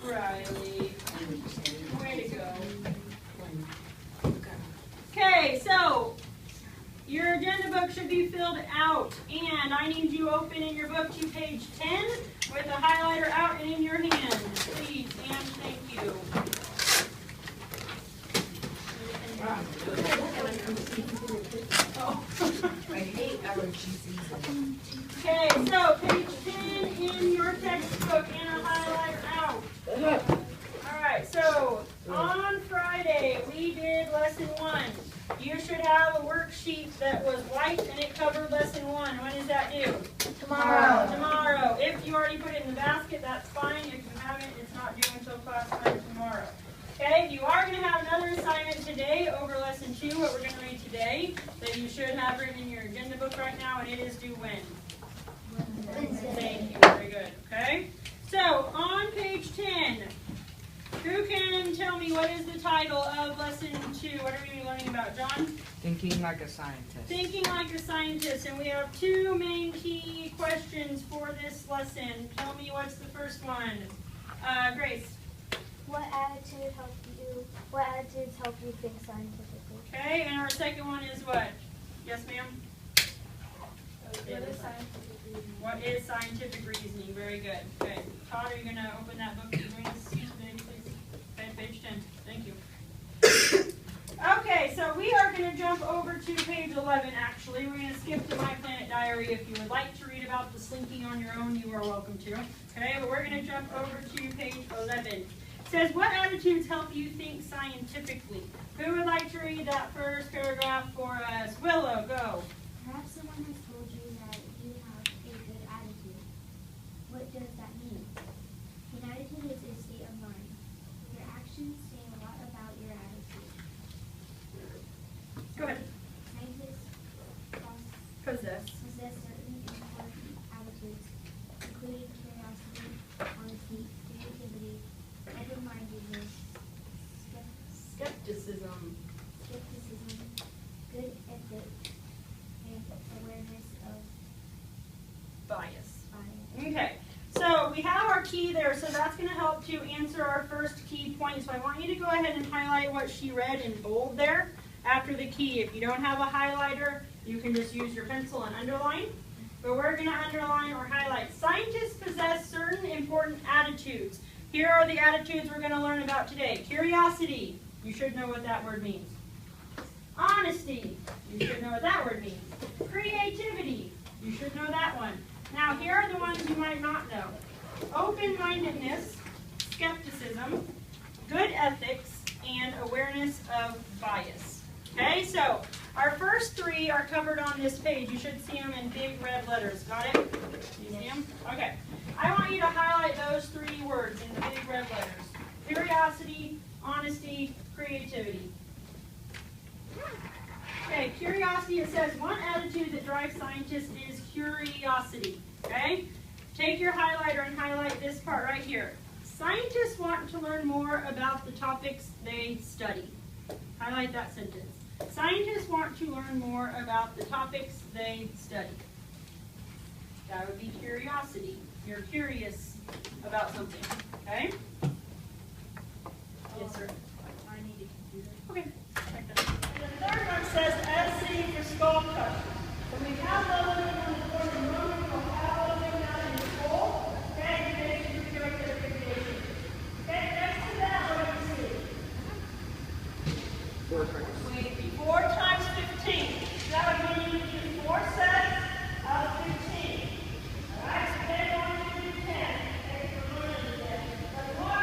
Riley. Way to go. Okay, so your agenda book should be filled out, and I need you open in your book to page 10 with a highlighter out and in your hand. Please and thank you. Oh. I hate allergy season. Okay, so page 10 in your textbook and a highlighter out. Alright, so on Friday we did lesson 1. You should have a worksheet that was white and it covered lesson 1. When does that due? Tomorrow. Tomorrow. If you already put it in the basket, that's fine. If you haven't, it's not due until class time tomorrow. Okay, you are going to have another assignment today over lesson 2, what we're going to read today, that you should have written in your agenda book right now, and it is due when? Wednesday. Thank you, very good. Okay, so on page 10, who can tell me what is the title of lesson 2? What are we learning about, John? Thinking like a scientist. Thinking like a scientist, and we have 2 main key questions for this lesson. Tell me what's the first one. Grace. What attitudes help you think scientifically? Okay, and our second one is what? Yes, ma'am? What is scientific reasoning? Very good. Okay. Todd, are you going to open that book and bring us today, please? Okay, page 10. Thank you. Okay, so we are going to jump over to page 11, actually. We're going to skip to My Planet Diary. If you would like to read about the slinking on your own, you are welcome to. Okay, but we're going to jump over to page 11. It says, what attitudes help you think scientifically? Who would like to read that first paragraph for us? Willow, go. Perhaps someone has told you that you have a good attitude. What does that mean? An attitude is a state of mind. Your actions say a lot about your attitude. Go ahead. Scientists Possess possess certain important attitudes, including curiosity, honesty, creativity, open-mindedness, skepticism. Good ethics, and awareness of Bias. bias. Okay, so we have our key there, so that's going to help to answer our first key point. So I want you to go ahead and highlight what she read in bold there after the key. If you don't have a highlighter, you can just use your pencil and underline. But we're going to underline or highlight. Scientists possess certain important attitudes. Here are the attitudes we're going to learn about today. Curiosity. You should know what that word means. Honesty. You should know what that word means. Creativity. You should know that one. Now, here are the ones you might not know. Open-mindedness, skepticism, good ethics, and awareness of bias. Okay, so our first 3 are covered on this page. You should see them in big red letters. Got it? You see them? Okay. I want you to highlight those 3 words in the big red letters. Curiosity, honesty, creativity. Okay, curiosity, it says one attitude that drives scientists is curiosity. Okay? Take your highlighter and highlight this part right here. Scientists want to learn more about the topics they study. Highlight that sentence. Scientists want to learn more about the topics they study. That would be curiosity. You're curious about something. Okay? Yes, sir. I need a computer. Okay. Check that. And the third one says S for skull crusher. When we have level in the course of movement, we'll have level down in the skull. Okay, you make sure you correct that abbreviation. Okay, next to that, what do you see? Wait, 4 times 15. That would mean you do 4 sets of 15. Alright, so then 1 to 10. Okay, for 1 to 10. But what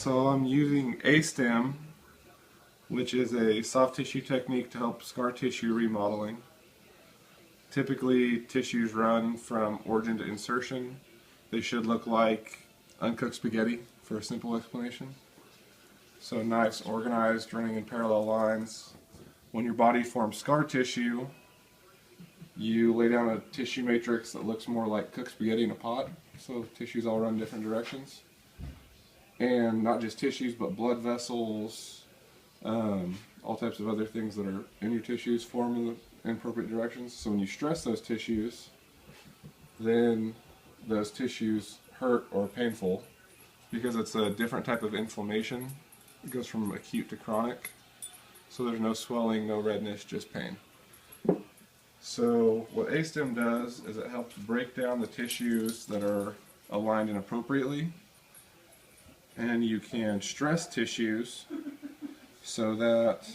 So I'm using A-stem, which is a soft tissue technique to help scar tissue remodeling. Typically, tissues run from origin to insertion. They should look like uncooked spaghetti, for a simple explanation. So nice, organized, running in parallel lines. When your body forms scar tissue, you lay down a tissue matrix that looks more like cooked spaghetti in a pot. So tissues all run different directions. And not just tissues, but blood vessels, all types of other things that are in your tissues form in the inappropriate directions. So when you stress those tissues, then those tissues hurt or painful because it's a different type of inflammation. It goes from acute to chronic. So there's no swelling, no redness, just pain. So what A-stem does is it helps break down the tissues that are aligned inappropriately, and you can stress tissues so that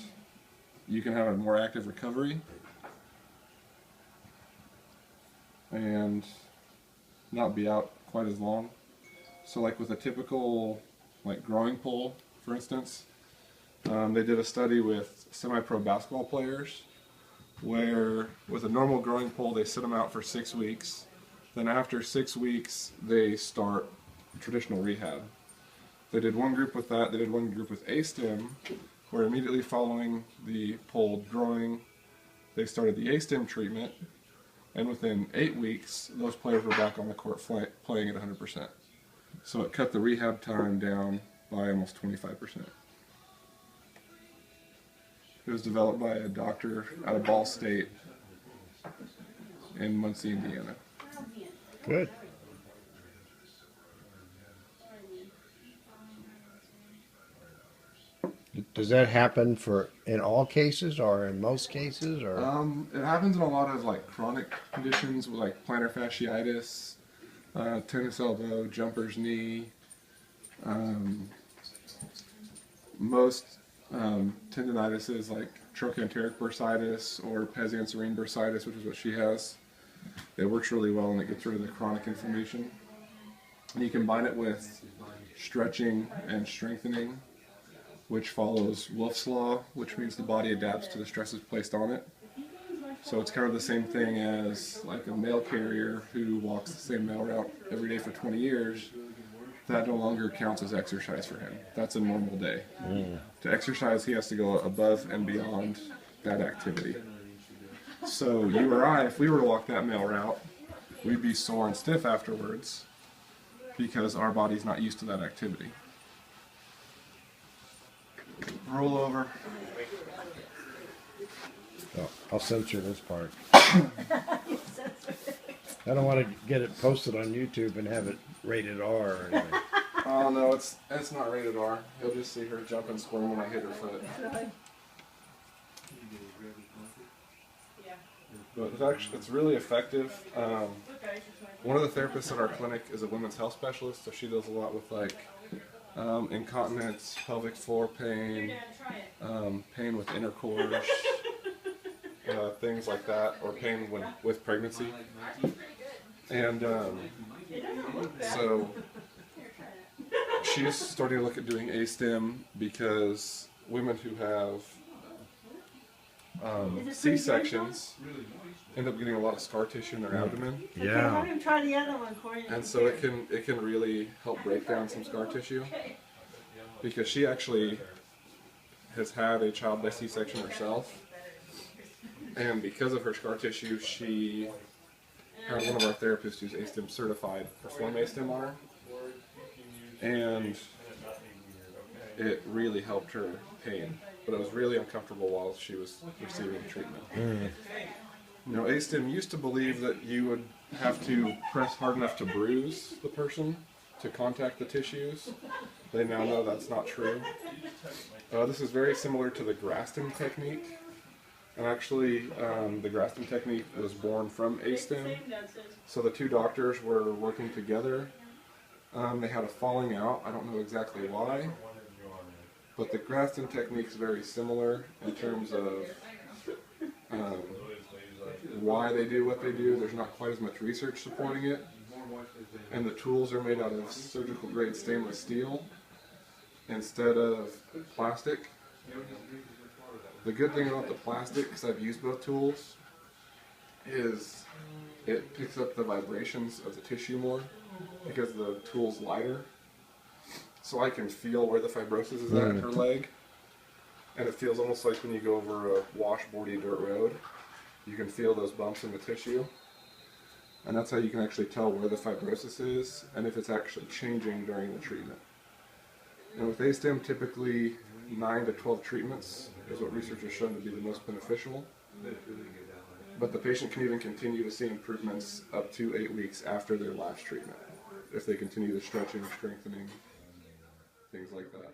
you can have a more active recovery and not be out quite as long. So like with a typical growing pull, for instance, they did a study with semi-pro basketball players where with a normal growing pull they sit them out for 6 weeks. Then after 6 weeks they start traditional rehab. They did one group with that, they did one group with A-stem, where immediately following the pulled growing they started the A-stem treatment, and within 8 weeks those players were back on the court playing at 100%. So it cut the rehab time down by almost 25%. It was developed by a doctor out of Ball State in Muncie, Indiana. Good. Does that happen in all cases or in most cases, or? It happens in a lot of chronic conditions with plantar fasciitis, tennis elbow, jumper's knee. Most tendinitises like trochanteric bursitis or Pezanserine bursitis, which is what she has. It works really well and it gets rid of the chronic inflammation. And you combine it with stretching and strengthening, which follows Wolff's Law, which means the body adapts to the stresses placed on it. So it's kind of the same thing as a mail carrier who walks the same mail route every day for 20 years. That no longer counts as exercise for him. That's a normal day. To exercise, he has to go above and beyond that activity. So you or I, if we were to walk that mail route, we'd be sore and stiff afterwards because our body's not used to that activity. Roll over. Oh, I'll censor this part. I don't want to get it posted on YouTube and have it rated R or anything. Oh no, it's not rated R. You'll just see her jump and squirm when I hit her foot. But it's really effective. One of the therapists at our clinic is a women's health specialist, so she does a lot with incontinence, pelvic floor pain, pain with intercourse, things like that, or pain with pregnancy. And so she's starting to look at doing A-stem because women who have C-sections end up getting a lot of scar tissue in their abdomen. Yeah. I'm going to try the other one for you. And so it can really help break down some scar tissue, because she actually has had a child by C-section herself, and because of her scar tissue, she had one of our therapists who's A-stem certified perform A-stem on her, and it really helped her pain, but it was really uncomfortable while she was receiving treatment. A-stem used to believe that you would have to press hard enough to bruise the person to contact the tissues. They now know that's not true. This is very similar to the Graston technique. And actually, the Graston technique was born from A-stem. So the two doctors were working together. They had a falling out. I don't know exactly why. But the Graston technique is very similar in terms of why they do what they do. There's not quite as much research supporting it. And the tools are made out of surgical grade stainless steel. instead of plastic. The good thing about the plastic, because I've used both tools, is it picks up the vibrations of the tissue more because the tool's lighter. So I can feel where the fibrosis is at in her leg. And it feels almost like when you go over a washboardy dirt road, you can feel those bumps in the tissue. And that's how you can actually tell where the fibrosis is and if it's actually changing during the treatment. And with A-stem, typically 9 to 12 treatments is what research has shown to be the most beneficial. But the patient can even continue to see improvements up to 8 weeks after their last treatment if they continue the stretching, strengthening, things like that.